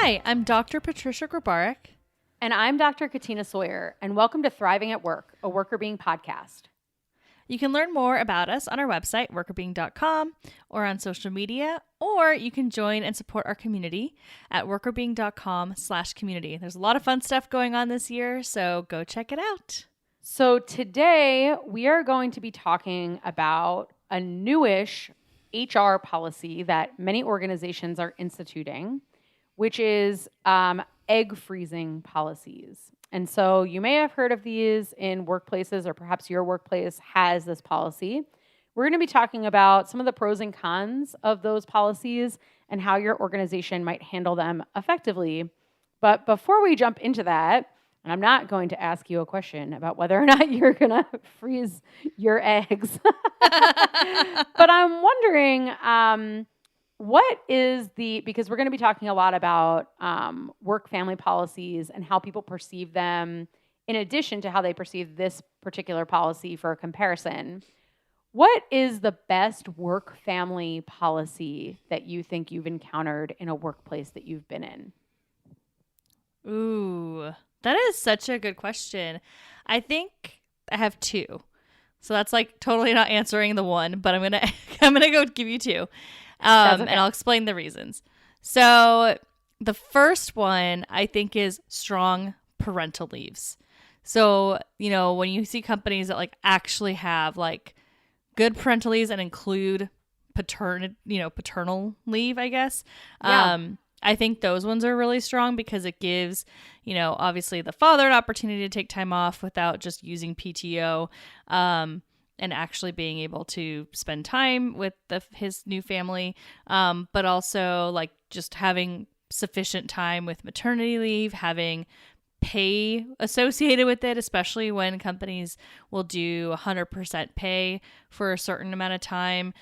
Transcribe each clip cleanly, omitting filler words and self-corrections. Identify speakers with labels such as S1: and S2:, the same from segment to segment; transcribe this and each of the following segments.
S1: Hi, I'm Dr. Patricia Grabarek.
S2: And I'm Dr. Katina Sawyer, and welcome to Thriving at Work, a Worker Being podcast.
S1: You can learn more about us on our website, workerbeing.com, or on social media, or you can join and support our community at workerbeing.com/community. There's a lot of fun stuff going on this year, so go check it out.
S2: So today we are going to be talking about a newish HR policy that many organizations are instituting, which is egg freezing policies. And so you may have heard of these in workplaces, or perhaps your workplace has this policy. We're going to be talking about some of the pros and cons of those policies and how your organization might handle them effectively. But before we jump into that, and I'm not going to ask you a question about whether or not you're going to freeze your eggs, but I'm wondering, because we're going to be talking a lot about work-family policies and how people perceive them, in addition to how they perceive this particular policy for a comparison. What is the best work-family policy that you think you've encountered in a workplace that you've been in?
S1: Ooh, that is such a good question. I think I have two. So that's like totally not answering the one, but I'm gonna go give you two.
S2: Okay.
S1: And I'll explain the reasons. So the first one I think is strong parental leaves. So, when you see companies that like actually have like good parental leaves and include paternal leave, I guess.
S2: Yeah.
S1: I think those ones are really strong because it gives, obviously the father an opportunity to take time off without just using PTO. And actually being able to spend time with his new family, but also like just having sufficient time with maternity leave, having pay associated with it, especially when companies will do 100% pay for a certain amount of time.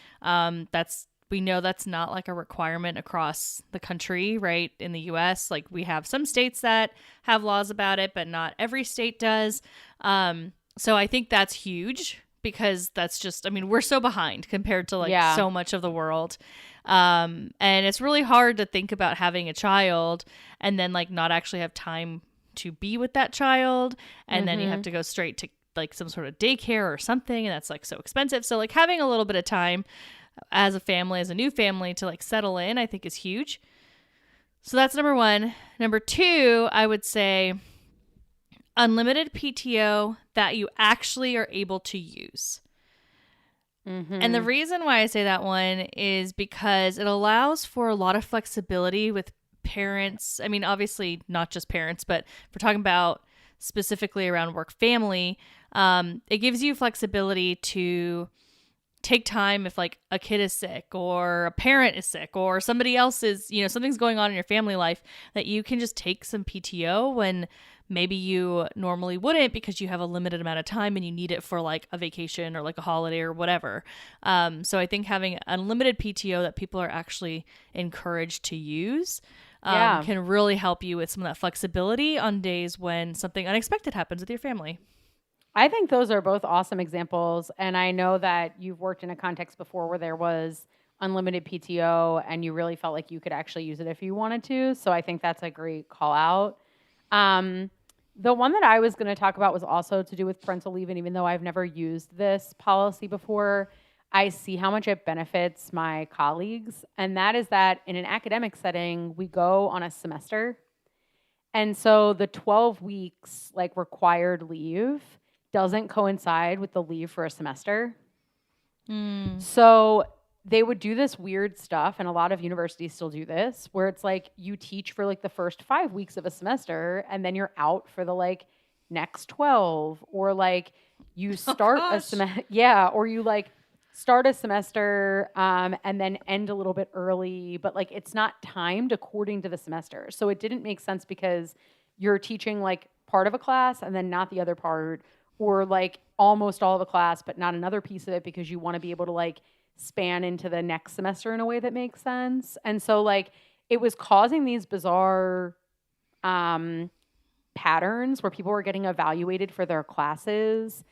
S1: We know that's not like a requirement across the country, right? In the US, like we have some states that have laws about it, but not every state does. So I think that's huge. Because that's just, we're so behind compared to so much of the world. And it's really hard to think about having a child and then like not actually have time to be with that child. And then you have to go straight to like some sort of daycare or something. And that's like so expensive. So like having a little bit of time as a family, as a new family to like settle in, I think is huge. So that's number one. Number two, I would say unlimited PTO that you actually are able to use. And the reason why I say that one is because it allows for a lot of flexibility with parents. Obviously not just parents, but if we're talking about specifically around work family, it gives you flexibility to take time if like a kid is sick or a parent is sick or somebody else is, something's going on in your family life, that you can just take some PTO when maybe you normally wouldn't because you have a limited amount of time and you need it for like a vacation or like a holiday or whatever. So I think having unlimited PTO that people are actually encouraged to use can really help you with some of that flexibility on days when something unexpected happens with your family.
S2: I think those are both awesome examples. And I know that you've worked in a context before where there was unlimited PTO and you really felt like you could actually use it if you wanted to. So I think that's a great call out. The one that I was going to talk about was also to do with parental leave. And even though I've never used this policy before, I see how much it benefits my colleagues. And that is that in an academic setting, we go on a semester. And so the 12 weeks like required leave doesn't coincide with the leave for a semester. So they would do this weird stuff, and a lot of universities still do this, where it's like you teach for like the first 5 weeks of a semester, and then you're out for the like next 12, or like you start a semester, or you like start a semester and then end a little bit early, but like it's not timed according to the semester. So it didn't make sense because you're teaching like part of a class and then not the other part, or like almost all of a class, but not another piece of it because you want to be able to like span into the next semester in a way that makes sense. And so like it was causing these bizarre patterns where people were getting evaluated for their classes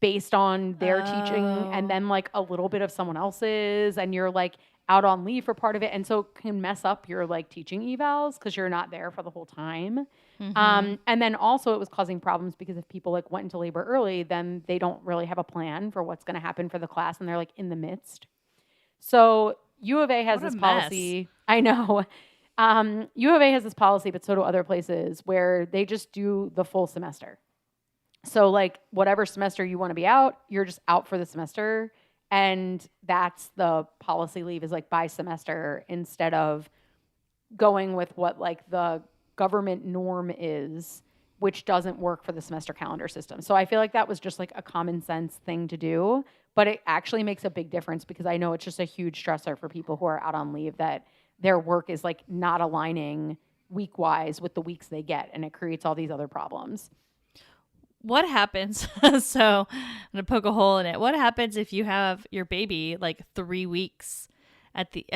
S2: based on their teaching and then like a little bit of someone else's, and you're like out on leave for part of it. And so it can mess up your like teaching evals because you're not there for the whole time. And then also it was causing problems because if people like went into labor early, then they don't really have a plan for what's going to happen for the class and they're like in the midst. So U of A has
S1: What a
S2: this
S1: mess.
S2: policy. I know. U of A has this policy, but so do other places where they just do the full semester. So like whatever semester you want to be out, you're just out for the semester. And that's the policy leave is like by semester instead of going with what like the government norm is, which doesn't work for the semester calendar system. So I feel like that was just like a common sense thing to do, but it actually makes a big difference because I know it's just a huge stressor for people who are out on leave that their work is like not aligning week wise with the weeks they get. And it creates all these other problems.
S1: What happens? So I'm gonna poke a hole in it. What happens if you have your baby like 3 weeks at the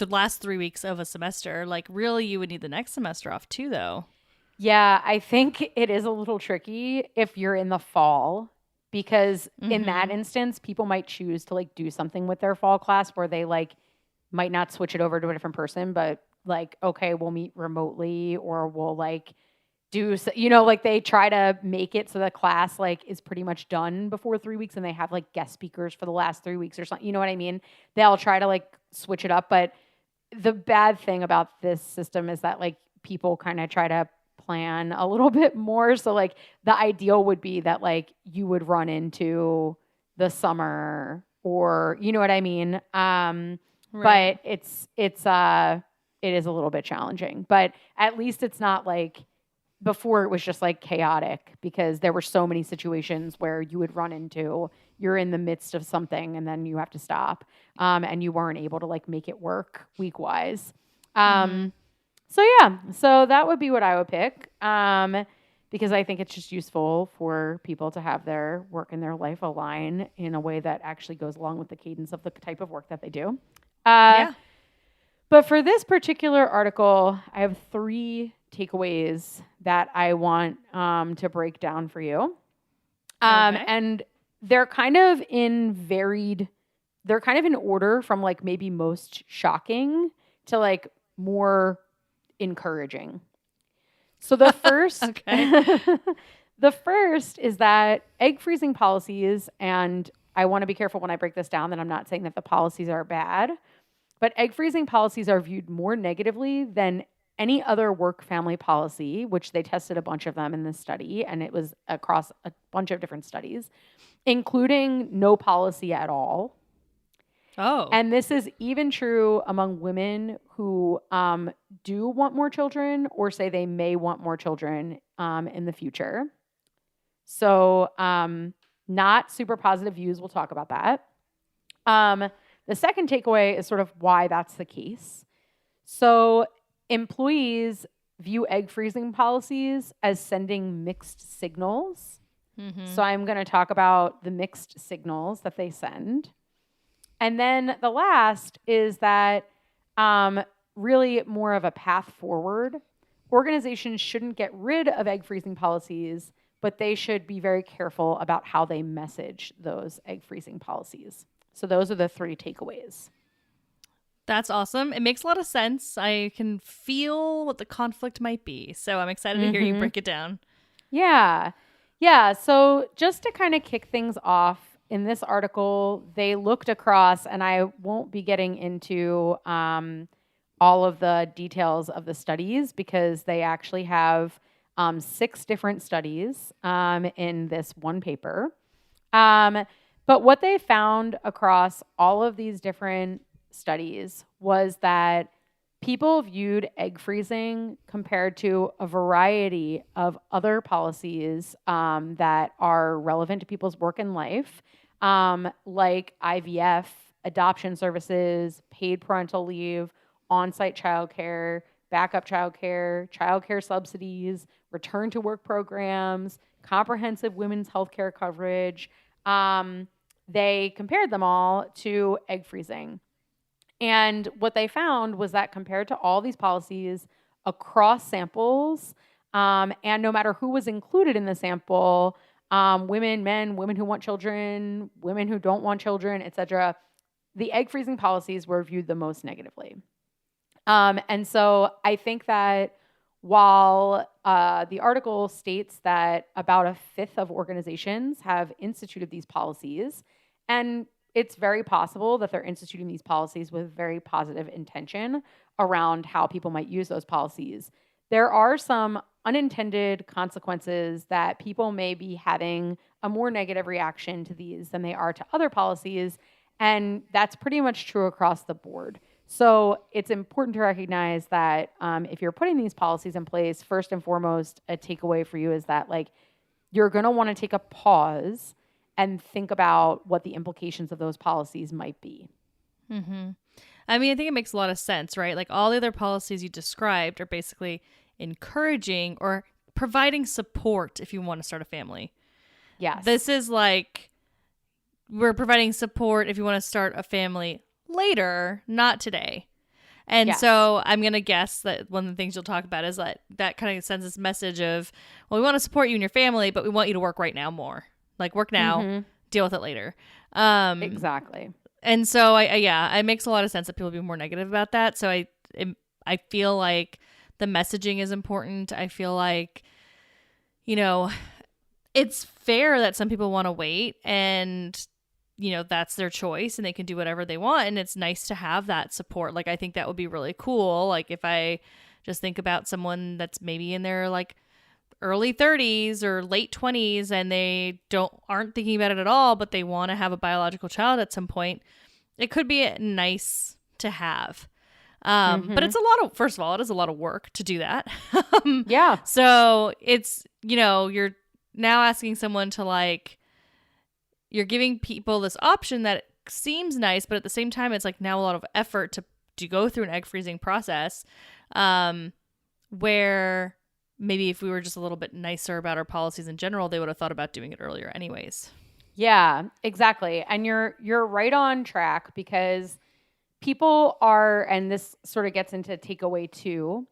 S1: last 3 weeks of a semester? Like really, you would need the next semester off too, though.
S2: Yeah, I think it is a little tricky if you're in the fall because in that instance, people might choose to like do something with their fall class where they like might not switch it over to a different person, but like, okay, we'll meet remotely or we'll like do, like they try to make it so the class like is pretty much done before 3 weeks and they have like guest speakers for the last 3 weeks or something. You know what I mean? They'll try to like switch it up. But the bad thing about this system is that like people kind of try to plan a little bit more. So like the ideal would be that like you would run into the summer or you know what I mean? But it is a little bit challenging. But at least it's not like before it was just like chaotic because there were so many situations where you would run into you're in the midst of something and then you have to stop and you weren't able to like make it work week wise. So yeah, so that would be what I would pick because I think it's just useful for people to have their work and their life align in a way that actually goes along with the cadence of the type of work that they do.
S1: Yeah.
S2: But for this particular article, I have 3 takeaways that I want to break down for you. And they're kind of in order from like maybe most shocking to like more encouraging. So the first, the first is that egg freezing policies, and I want to be careful when I break this down that I'm not saying that the policies are bad, but egg freezing policies are viewed more negatively than any other work family policy, which they tested a bunch of them in this study, and it was across a bunch of different studies, including no policy at all.
S1: Oh.
S2: And this is even true among women who do want more children or say they may want more children in the future. So not super positive views. We'll talk about that. The second takeaway is sort of why that's the case. So employees view egg freezing policies as sending mixed signals. So I'm going to talk about the mixed signals that they send. And then the last is that really more of a path forward. Organizations shouldn't get rid of egg freezing policies, but they should be very careful about how they message those egg freezing policies. So those are the 3 takeaways.
S1: That's awesome. It makes a lot of sense. I can feel what the conflict might be. So I'm excited to hear you break it down.
S2: Yeah. Yeah. So just to kind of kick things off, in this article, they looked across, and I won't be getting into all of the details of the studies because they actually have 6 different studies in this one paper. But what they found across all of these different studies was that people viewed egg freezing compared to a variety of other policies that are relevant to people's work and life, like IVF, adoption services, paid parental leave, on-site childcare, backup childcare subsidies, return to work programs, comprehensive women's healthcare coverage. They compared them all to egg freezing. And what they found was that compared to all these policies across samples, and no matter who was included in the sample, women, men, women who want children, women who don't want children, etc., the egg freezing policies were viewed the most negatively. And so I think that while the article states that about a fifth of organizations have instituted these policies, and it's very possible that they're instituting these policies with very positive intention around how people might use those policies, there are some unintended consequences that people may be having a more negative reaction to these than they are to other policies. And that's pretty much true across the board. So it's important to recognize that if you're putting these policies in place, first and foremost, a takeaway for you is that like you're going to want to take a pause and think about what the implications of those policies might be.
S1: Mm-hmm. I mean, I think it makes a lot of sense, right? Like all the other policies you described are basically encouraging or providing support if you want to start a family.
S2: Yes.
S1: This is like we're providing support if you want to start a family later, not today. And
S2: Yes.
S1: so I'm going to guess that one of the things you'll talk about is that kind of sends this message of, well, we want to support you and your family, but we want you to work right now more. Like work now, deal with it later.
S2: Exactly.
S1: And so it makes a lot of sense that people be more negative about that. So I feel like the messaging is important. I feel like, it's fair that some people want to wait and, that's their choice and they can do whatever they want. And it's nice to have that support. Like, I think that would be really cool. Like if I just think about someone that's maybe in their like early 30s or late 20s and they aren't thinking about it at all, but they want to have a biological child at some point, it could be nice to have. But it's first of all, it is a lot of work to do that.
S2: Yeah.
S1: So it's, you're now asking someone to like, you're giving people this option that seems nice, but at the same time, it's like now a lot of effort to go through an egg freezing process, where maybe if we were just a little bit nicer about our policies in general, they would have thought about doing it earlier anyways.
S2: Yeah, exactly. And you're right on track because people are, and this sort of gets into takeaway 2,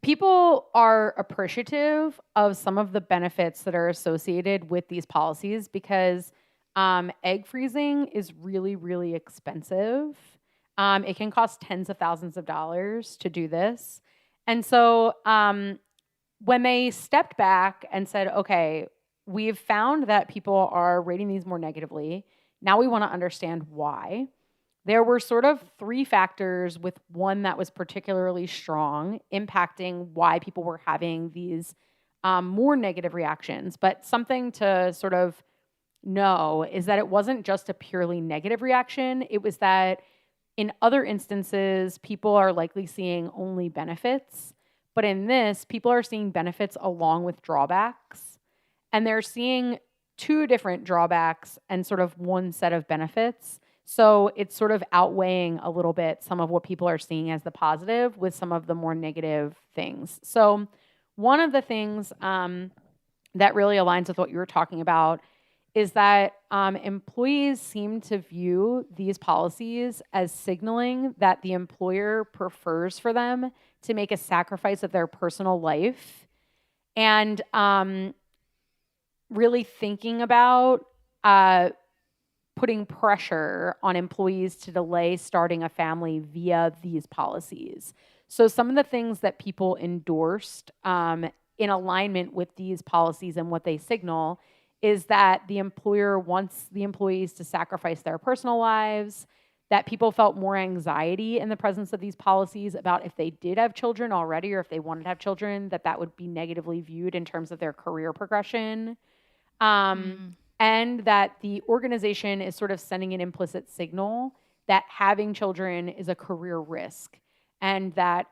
S2: people are appreciative of some of the benefits that are associated with these policies because egg freezing is really, really expensive. It can cost tens of thousands of dollars to do this. And so when they stepped back and said, okay, we've found that people are rating these more negatively. Now we want to understand why. There were sort of 3 factors with one that was particularly strong impacting why people were having these more negative reactions. But something to sort of know is that it wasn't just a purely negative reaction. It was that in other instances, people are likely seeing only benefits. But in this, people are seeing benefits along with drawbacks. And they're seeing 2 different drawbacks and sort of one set of benefits. So it's sort of outweighing a little bit some of what people are seeing as the positive with some of the more negative things. So one of the things that really aligns with what you were talking about is that employees seem to view these policies as signaling that the employer prefers for them to make a sacrifice of their personal life and really thinking about putting pressure on employees to delay starting a family via these policies. So some of the things that people endorsed in alignment with these policies and what they signal is that the employer wants the employees to sacrifice their personal lives, that people felt more anxiety in the presence of these policies about if they did have children already or if they wanted to have children, that would be negatively viewed in terms of their career progression. And that the organization is sort of sending an implicit signal that having children is a career risk and that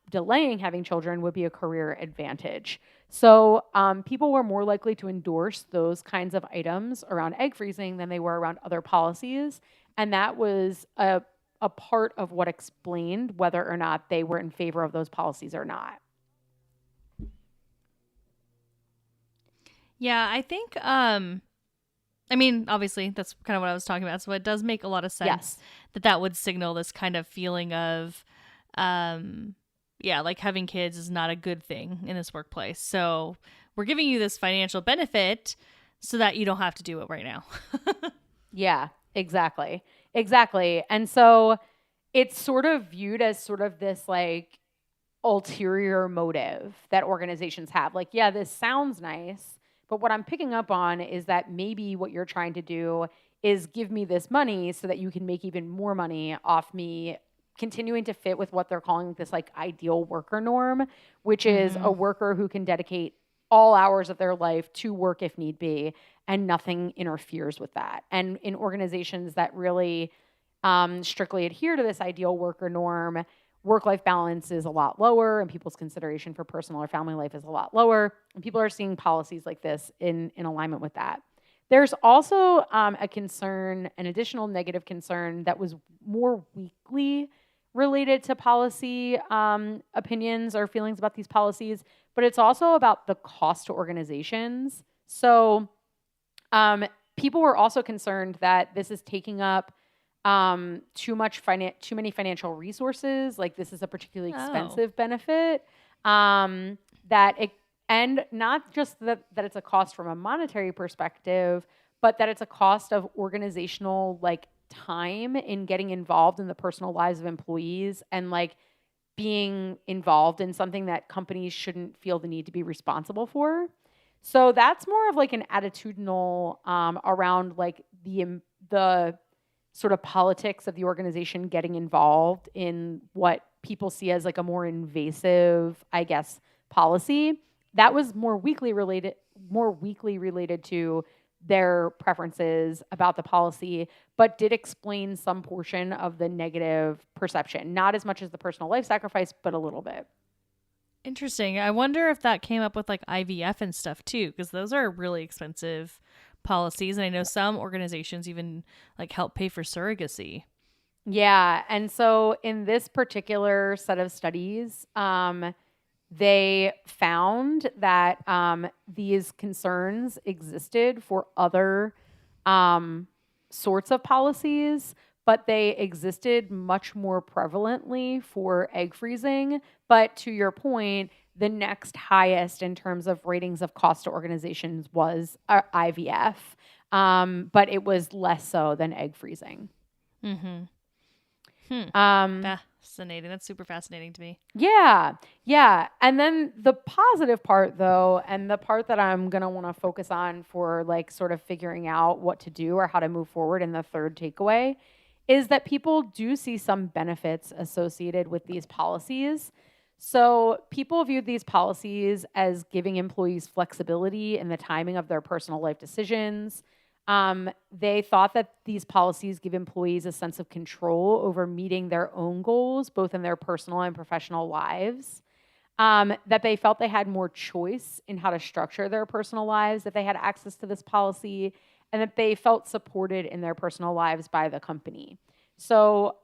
S2: delaying having children would be a career advantage. So people were more likely to endorse those kinds of items around egg freezing than they were around other policies. And that was a part of what explained whether or not they were in favor of those policies or not.
S1: Yeah, I think, obviously that's kind of what I was talking about. So it does make a lot of sense that would signal this kind of feeling of, like having kids is not a good thing in this workplace. So we're giving you this financial benefit so that you don't have to do it right now.
S2: Yeah, Exactly. Exactly. And so it's sort of viewed as sort of this like ulterior motive that organizations have. Like, yeah, this sounds nice, but what I'm picking up on is that maybe what you're trying to do is give me this money so that you can make even more money off me continuing to fit with what they're calling this like ideal worker norm, which is a worker who can dedicate all hours of their life to work if need be, and nothing interferes with that. And in organizations that really strictly adhere to this ideal worker norm, work-life balance is a lot lower and people's consideration for personal or family life is a lot lower. And people are seeing policies like this in alignment with that. There's also a concern, an additional negative concern that was more weakly related to policy opinions or feelings about these policies, but it's also about the cost to organizations. So people were also concerned that this is taking up too many financial resources. Like this is a particularly expensive benefit. That it, and not just that it's a cost from a monetary perspective, but that it's a cost of organizational like time in getting involved in the personal lives of employees and like being involved in something that companies shouldn't feel the need to be responsible for. So that's more of like an attitudinal around like the sort of politics of the organization getting involved in what people see as like a more invasive, I guess, policy. That was more weakly related to their preferences about the policy, but did explain some portion of the negative perception. Not as much as the personal life sacrifice, but a little bit.
S1: Interesting. I wonder if that came up with like IVF and stuff too, because those are really expensive policies. And I know some organizations even like help pay for surrogacy.
S2: Yeah. And so in this particular set of studies, they found that these concerns existed for other sorts of policies, but they existed much more prevalently for egg freezing. But to your point, the next highest in terms of ratings of cost to organizations was IVF, but it was less so than egg freezing.
S1: Fascinating. That's super fascinating to me.
S2: Yeah. Yeah. And then the positive part though, and the part that I'm going to want to focus on for like sort of figuring out what to do or how to move forward in the third takeaway is that people do see some benefits associated with these policies. So people viewed these policies as giving employees flexibility in the timing of their personal life decisions. They thought that these policies give employees a sense of control over meeting their own goals, both in their personal and professional lives. That they felt they had more choice in how to structure their personal lives, that they had access to this policy, and that they felt supported in their personal lives by the company. So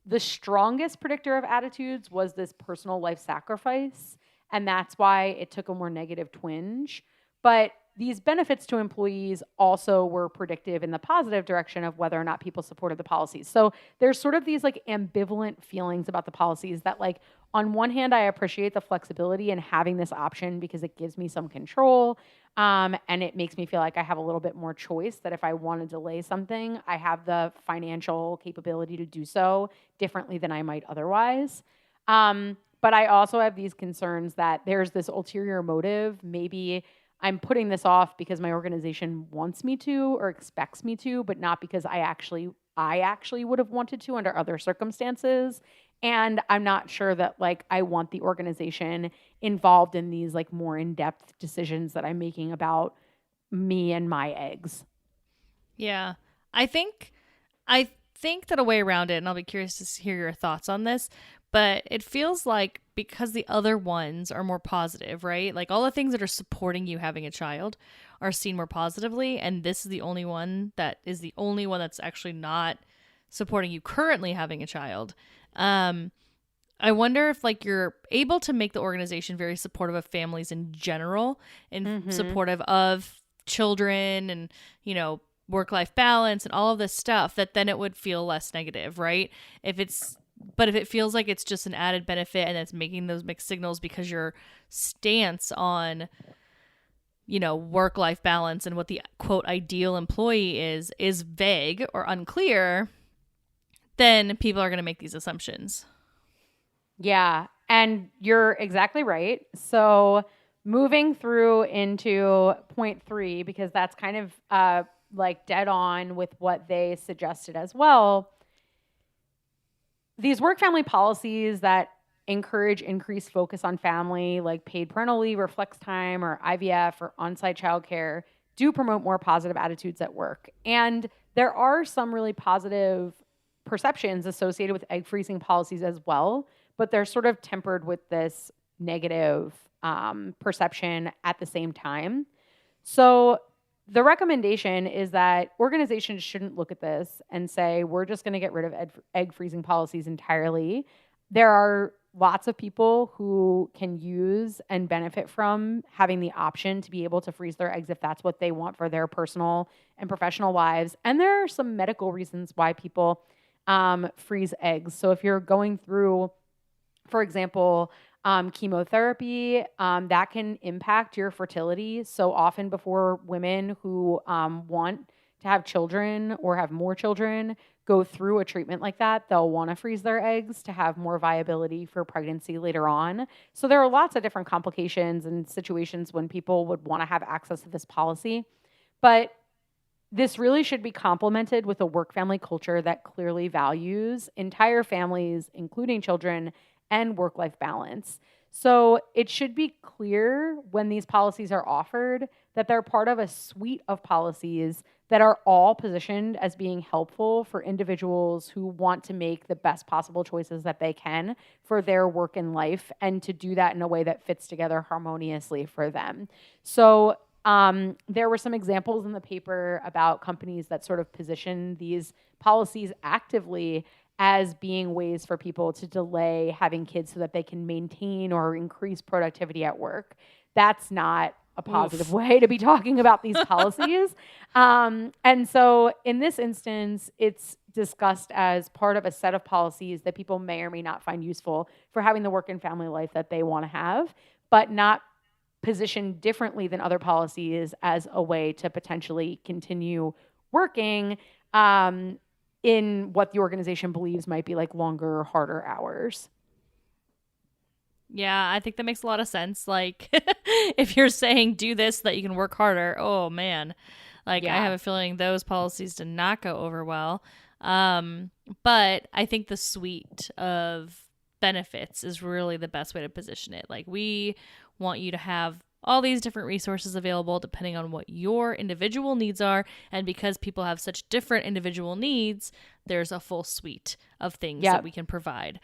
S2: the strongest predictor of attitudes was this personal life sacrifice, and that's why it took a more negative twinge. But these benefits to employees also were predictive in the positive direction of whether or not people supported the policies. So there's sort of these like ambivalent feelings about the policies that like, on one hand, I appreciate the flexibility and having this option because it gives me some control. And it makes me feel like I have a little bit more choice, that if I want to delay something, I have the financial capability to do so differently than I might otherwise. But I also have these concerns that there's this ulterior motive. Maybe I'm putting this off because my organization wants me to or expects me to, but not because I actually would have wanted to under other circumstances. And I'm not sure that like I want the organization involved in these like more in-depth decisions that I'm making about me and my eggs.
S1: Yeah. I think that a way around it, and I'll be curious to hear your thoughts on this, but it feels like because the other ones are more positive, right? Like all the things that are supporting you having a child are seen more positively, and this is the only one that's actually not supporting you currently having a child. I wonder if like you're able to make the organization very supportive of families in general and supportive of children and, you know, work-life balance and all of this stuff, that then it would feel less negative, right? But if it feels like it's just an added benefit and it's making those mixed signals because your stance on, work-life balance and what the quote ideal employee is vague or unclear, then people are going to make these assumptions.
S2: Yeah, and you're exactly right. So moving through into point 3, because that's kind of like dead on with what they suggested as well. These work family policies that encourage increased focus on family, like paid parental leave or flex time or IVF or on-site childcare, do promote more positive attitudes at work. And there are some really positive perceptions associated with egg freezing policies as well, but they're sort of tempered with this negative perception at the same time. So the recommendation is that organizations shouldn't look at this and say, we're just going to get rid of egg freezing policies entirely. There are lots of people who can use and benefit from having the option to be able to freeze their eggs if that's what they want for their personal and professional lives. And there are some medical reasons why people freeze eggs. So if you're going through, for example, chemotherapy, that can impact your fertility. So often before women who want to have children or have more children go through a treatment like that, they'll want to freeze their eggs to have more viability for pregnancy later on. So there are lots of different complications and situations when people would want to have access to this policy. But this really should be complemented with a work-family culture that clearly values entire families, including children, and work-life balance. So it should be clear when these policies are offered that they're part of a suite of policies that are all positioned as being helpful for individuals who want to make the best possible choices that they can for their work and life, and to do that in a way that fits together harmoniously for them. So there were some examples in the paper about companies that sort of position these policies actively as being ways for people to delay having kids so that they can maintain or increase productivity at work. That's not a positive way to be talking about these policies. And so in this instance, it's discussed as part of a set of policies that people may or may not find useful for having the work and family life that they want to have, but not positioned differently than other policies as a way to potentially continue working in what the organization believes might be like longer, harder hours.
S1: Yeah, I think that makes a lot of sense. Like, if you're saying do this so that you can work harder, oh man. Like, I have a feeling those policies did not go over well. But I think the suite of benefits is really the best way to position it. Like, we want you to have all these different resources available depending on what your individual needs are. And because people have such different individual needs, there's a full suite of things that we can provide.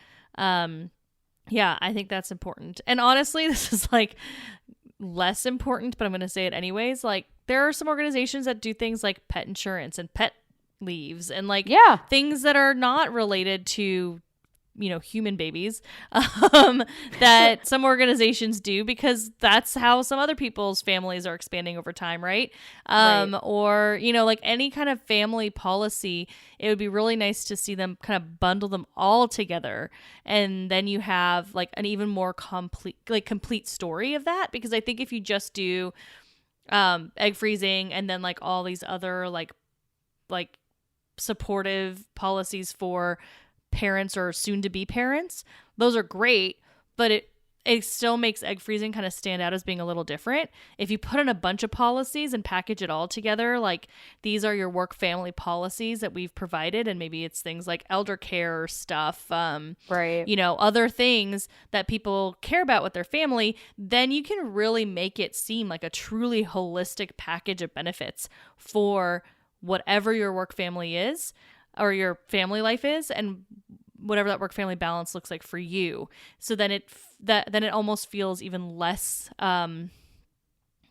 S1: Yeah, I think that's important. And honestly, this is like less important, but I'm going to say it anyways. Like, there are some organizations that do things like pet insurance and pet leaves and like things that are not related to, human babies, that some organizations do because that's how some other people's families are expanding over time, right? Or, like any kind of family policy, it would be really nice to see them kind of bundle them all together. And then you have like an even more complete story of that. Because I think if you just do egg freezing and then like all these other like supportive policies for parents or soon to be parents, those are great, but it still makes egg freezing kind of stand out as being a little different. If you put in a bunch of policies and package it all together, like these are your work family policies that we've provided, and maybe it's things like elder care stuff, other things that people care about with their family, then you can really make it seem like a truly holistic package of benefits for whatever your work family is or your family life is, and whatever that work family balance looks like for you. So then it almost feels even less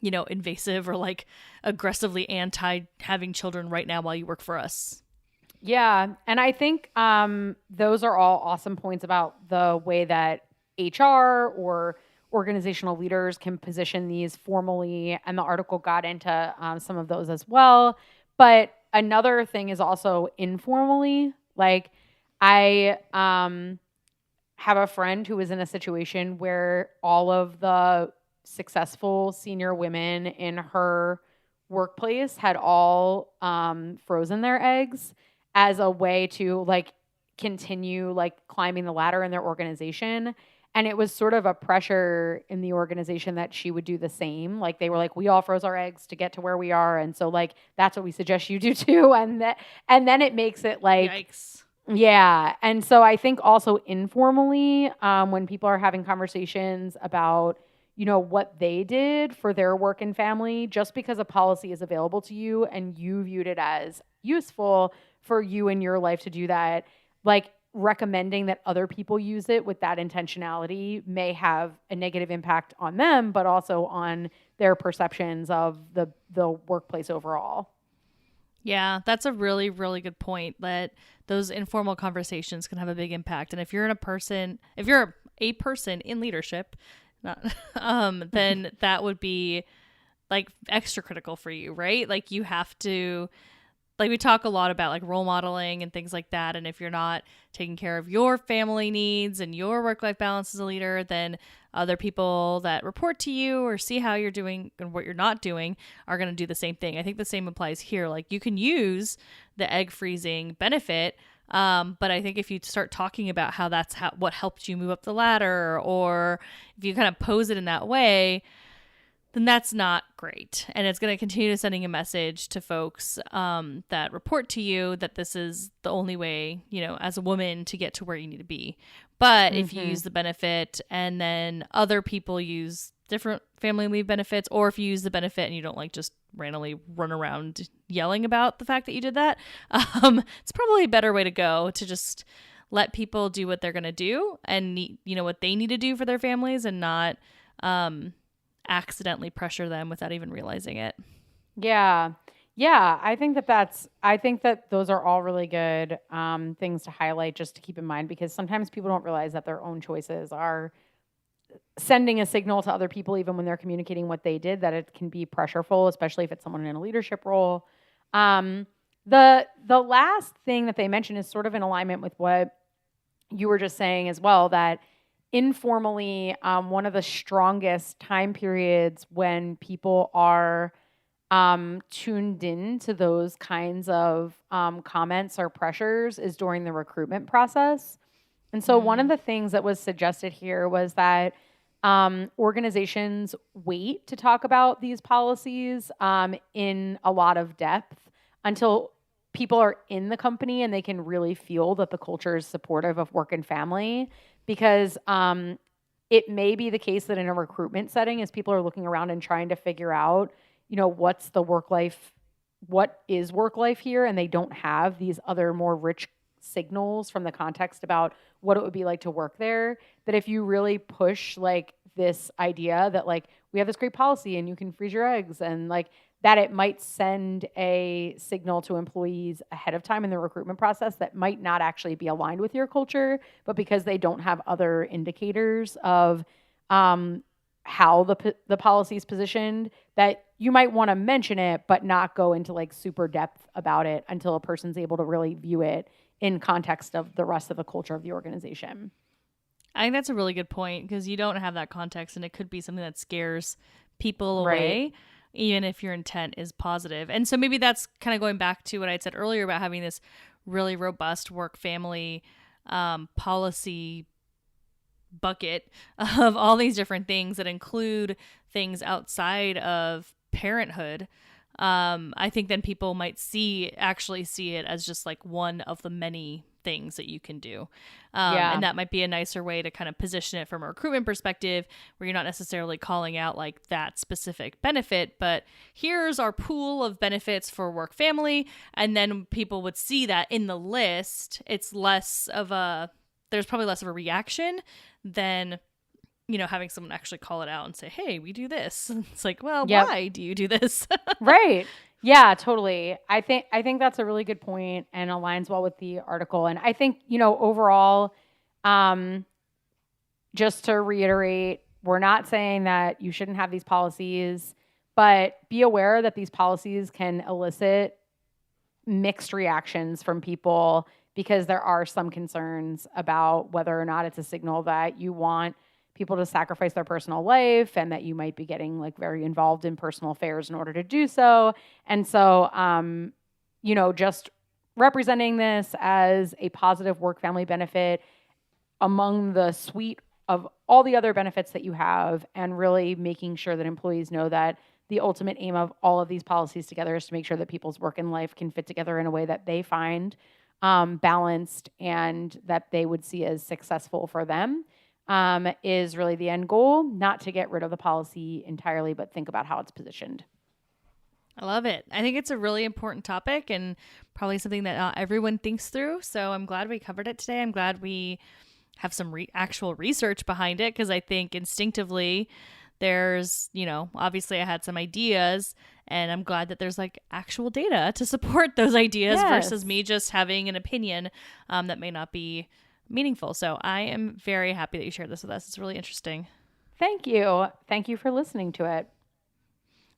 S1: invasive or like aggressively anti having children right now while you work for us.
S2: Yeah, and I think those are all awesome points about the way that HR or organizational leaders can position these formally, and the article got into some of those as well. But another thing is also informally. Like, I have a friend who was in a situation where all of the successful senior women in her workplace had all frozen their eggs as a way to like continue like climbing the ladder in their organization. And it was sort of a pressure in the organization that she would do the same. Like they were like, we all froze our eggs to get to where we are. And so like, that's what we suggest you do too. And then it makes it like,
S1: Yikes.
S2: yeah. And so I think also informally, when people are having conversations about, what they did for their work and family, just because a policy is available to you and you viewed it as useful for you in your life to do that, like recommending that other people use it with that intentionality may have a negative impact on them, but also on their perceptions of the workplace overall.
S1: Yeah, that's a really, really good point, that those informal conversations can have a big impact. And if you're a person in leadership, not, then that would be like extra critical for you, right? Like you have to, like we talk a lot about like role modeling and things like that. And if you're not taking care of your family needs and your work-life balance as a leader, then other people that report to you or see how you're doing and what you're not doing are going to do the same thing. I think the same applies here. Like you can use the egg freezing benefit, but I think if you start talking about how that's what helped you move up the ladder, or if you kind of pose it in that way, then that's not great. And it's going to continue sending a message to folks that report to you that this is the only way, as a woman to get to where you need to be. But if you use the benefit and then other people use different family leave benefits, or if you use the benefit and you don't like just randomly run around yelling about the fact that you did that, it's probably a better way to go, to just let people do what they're going to do and what they need to do for their families, and not accidentally pressure them without even realizing it.
S2: Yeah. I think that those are all really good things to highlight, just to keep in mind, because sometimes people don't realize that their own choices are sending a signal to other people, even when they're communicating what they did, that it can be pressureful, especially if it's someone in a leadership role. The last thing that they mentioned is sort of in alignment with what you were just saying as well, that informally, one of the strongest time periods when people are tuned in to those kinds of comments or pressures is during the recruitment process. And so one of the things that was suggested here was that organizations wait to talk about these policies in a lot of depth until people are in the company and they can really feel that the culture is supportive of work and family. Because it may be the case that in a recruitment setting, as people are looking around and trying to figure out, what is work life here, and they don't have these other more rich signals from the context about what it would be like to work there, that if you really push like this idea that like we have this great policy and you can freeze your eggs, and like that, it might send a signal to employees ahead of time in the recruitment process that might not actually be aligned with your culture, but because they don't have other indicators of how the policy is positioned, that you might want to mention it, but not go into like super depth about it until a person's able to really view it in context of the rest of the culture of the organization.
S1: I think that's a really good point, because you don't have that context and it could be something that scares people away. Right. Even if your intent is positive. And so maybe that's kind of going back to what I said earlier about having this really robust work family policy bucket of all these different things that include things outside of parenthood. I think then people might actually see it as just like one of the many things that you can do. And that might be a nicer way to kind of position it from a recruitment perspective, where you're not necessarily calling out like that specific benefit, but here's our pool of benefits for work family. And then people would see that in the list. There's probably less of a reaction than, having someone actually call it out and say, hey, we do this. It's like, well, why do you do this?
S2: Right. Yeah, totally. I think that's a really good point and aligns well with the article. And I think, overall, just to reiterate, we're not saying that you shouldn't have these policies, but be aware that these policies can elicit mixed reactions from people, because there are some concerns about whether or not it's a signal that you want people to sacrifice their personal life and that you might be getting like very involved in personal affairs in order to do so. And so, just representing this as a positive work-family benefit among the suite of all the other benefits that you have, and really making sure that employees know that the ultimate aim of all of these policies together is to make sure that people's work and life can fit together in a way that they find balanced and that they would see as successful for them, is really the end goal. Not to get rid of the policy entirely, but think about how it's positioned.
S1: I love it. I think it's a really important topic and probably something that not everyone thinks through. So I'm glad we covered it today. I'm glad we have some actual research behind it, because I think instinctively there's, obviously I had some ideas, and I'm glad that there's like actual data to support those ideas versus me just having an opinion that may not be meaningful. So I am very happy that you shared this with us. It's really interesting.
S2: Thank you. Thank you for listening to it.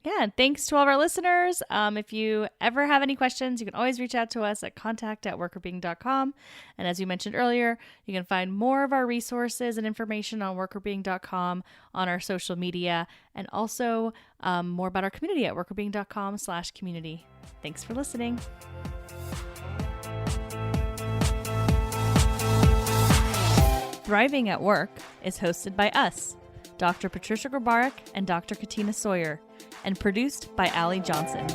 S1: Yeah, and thanks to all of our listeners. If you ever have any questions, you can always reach out to us at contact@workerbeing.com. And as you mentioned earlier, you can find more of our resources and information on workerbeing.com, on our social media, and also more about our community at workerbeing.com/community. Thanks for listening. Thriving at Work is hosted by us, Dr. Patricia Grabarek and Dr. Katina Sawyer, and produced by Allie Johnson.